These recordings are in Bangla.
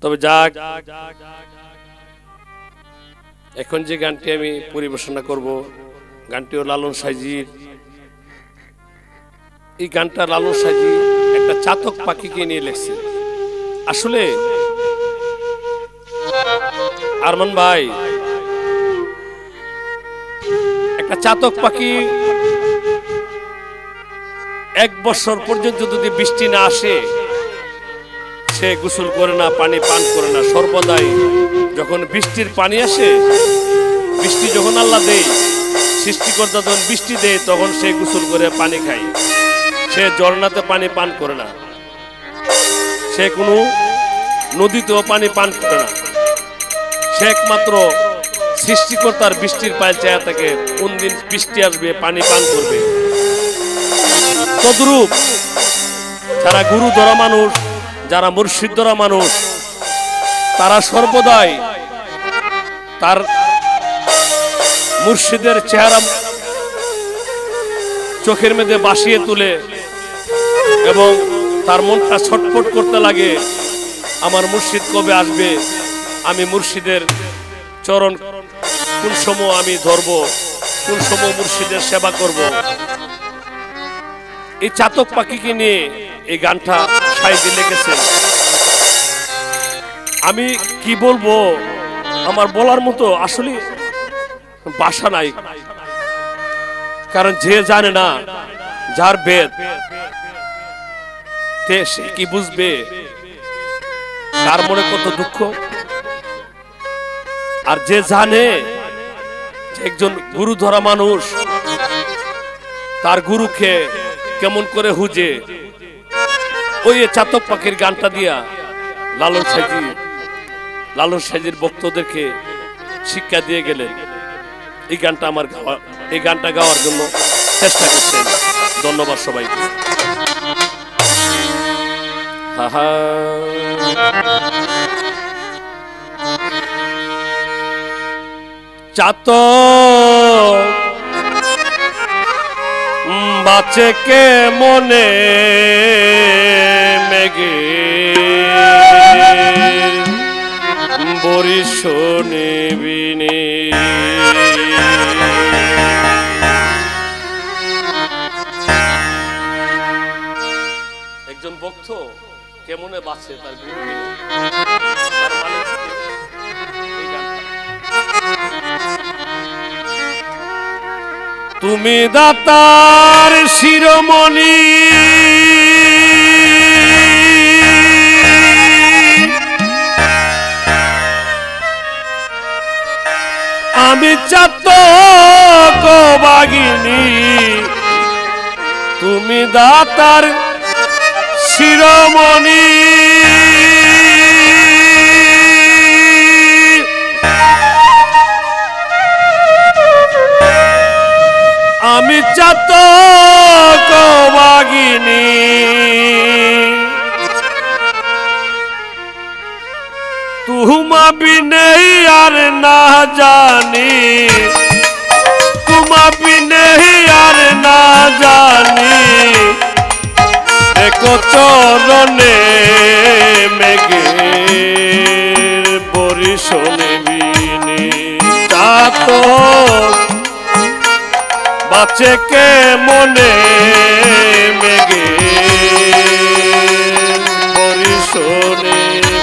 তবে যাক, এখন যে গানটি আমি পরিবেশনা করব গানটিও লালন সাইজির। এই গানটা লালন সাইজি একটা চাতক পাখিকে নিয়ে লিখছে। আসলে আরমান ভাই, একটা চাতক পাখি 1 বছর পর্যন্ত যদি বৃষ্টি না আসে সে গোসল করে না, পানি পান করে না। সর্বদাই যখন বৃষ্টির পানি আসে, বৃষ্টি যখন আল্লাহ দেয়, সৃষ্টিকর্তা যখন বৃষ্টি দেয়, তখন সে গোসল করে পানি খায়। সে ঝর্ণাতে পানি পান করে না, সে কোনো নদীতেও পানি পান করে না। সে একমাত্র সৃষ্টিকর্তার বৃষ্টির পায়ে চেয়ে থাকে, কোন দিন বৃষ্টি আসবে, পানি পান করবে। তদ্রূপ যারা গুরু ধরা মানুষ, যারা মুর্শিদ ধরা মানুষ, তারা সর্বদাই তার মুর্শিদের চেহারা চোখের মধ্যে বাসিয়ে তুলে এবং তার মনটা ছটফট করতে লাগে, আমার মুর্শিদ কবে আসবে, আমি মুর্শিদের চরণ কোন সময় আমি ধরব, কোন সময় মুর্শিদের সেবা করব। এই চাতক পাখিকে নিয়ে এই গানটা সাইজি লিখেছেন। আমি কি বলবো, আমার বলার মতো আসলে ভাষা নাই। কারণ যে জানে না, যার বেদ, সে কি বুঝবে কার মনে কত দুঃখ। আর যে জানে যে একজন গুরু ধরা মানুষ তার গুরুকে কেমন করে হুজে, ওই চাতক পাখির গানটা দিয়া লালন সাইজির ভক্তদেরকে শিক্ষা দিয়ে গেলেন। এই গানটা গাওয়ার জন্য চেষ্টা করছেন। ধন্যবাদ সবাইকে। চাতক বাঁচে কে মনে মেঘে বরিশ নিবিনি, একজন ভক্ত কেমনে বাঁচে তার গুরুকে। তুমি দাতার শিরোমণি, আমি চাতক বাগিনী। তুমি দাতার শিরোমণি, আমি চাতক বাগিনী। তুমা বিনে আর না জানি, তুমা বিনে আর না জানি, দেখো চরণে মেঘের বরিশ নিবিনি। চাতক বাঁচে কে মনে মেঘে বরিশ নিবিনি।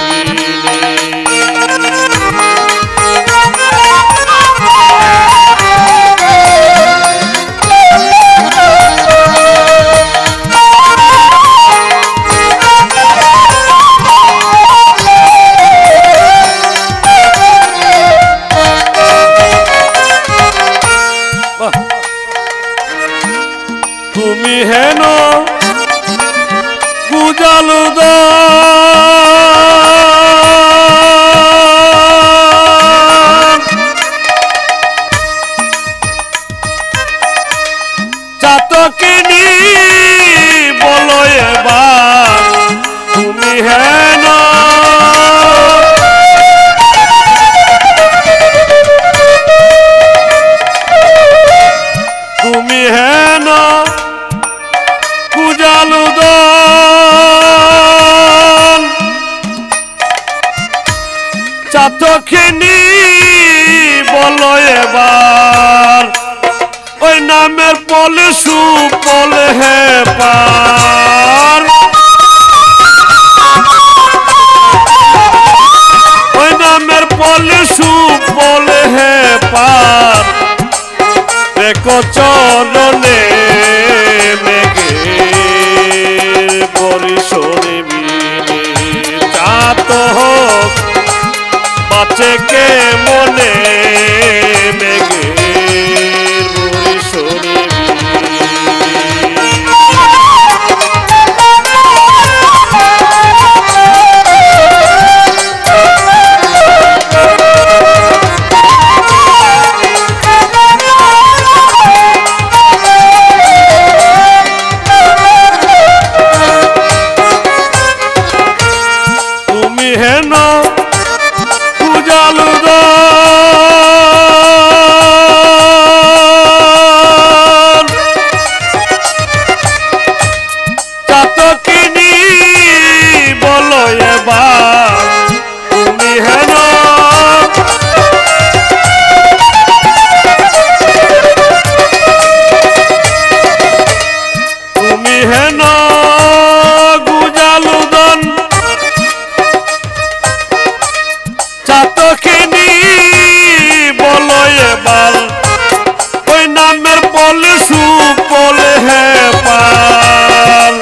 তুমি হেন চাতকিনী বলো এবার ওই নামের পলে সুপল হে পার ওই নামের পলে সুপল হে পার দেখো চরণে মেঘের বরিশনে বিনে চাত হোক বাঁচে কে মনে মেঘের বরিশনে তুমি হেন চাতকিনী বলো এবার তুমি হেন তুমি হেন গুজালুদন চাতকিনী বলো এবার ওই নামের পলে সুপল হে পার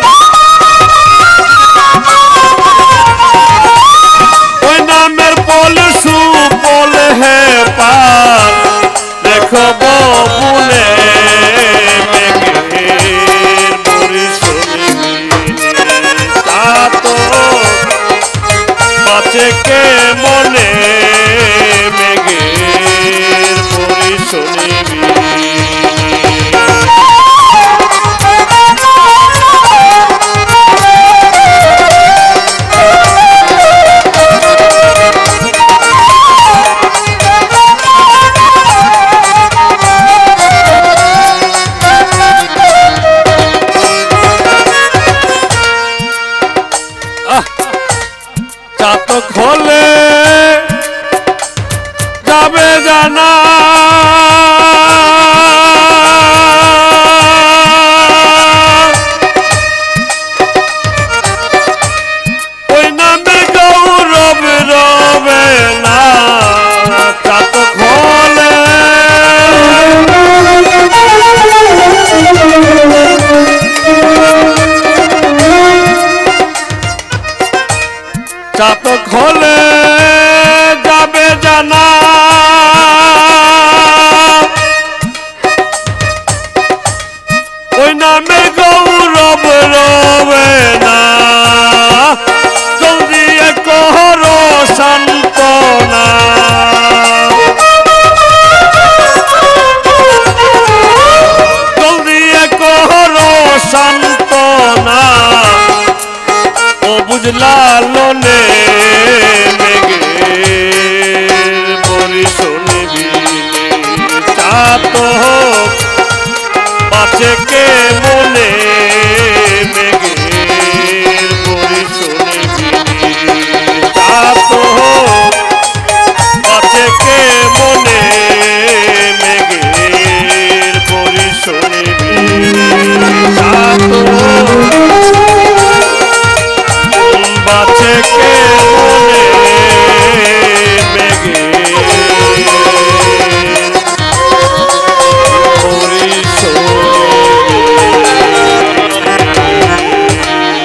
ওই নামের পলে সুপল হে পার দেখো ববুলে মেঘের বরিশনে বিনে চাত বাঁচে কে মনে মেঘের বরিশনে চাতক হলে যাবে জানা ওই নামে গৌরব রবে না চাতক হলে চাতক হলে যাবে জানা ওই নামে গৌরব রবে না জলদি কর সান্তনা জলদি কর সান্তনা ও বুঝলালনে মেঘের বরিশনে বিনে চাত হোক বাঁচে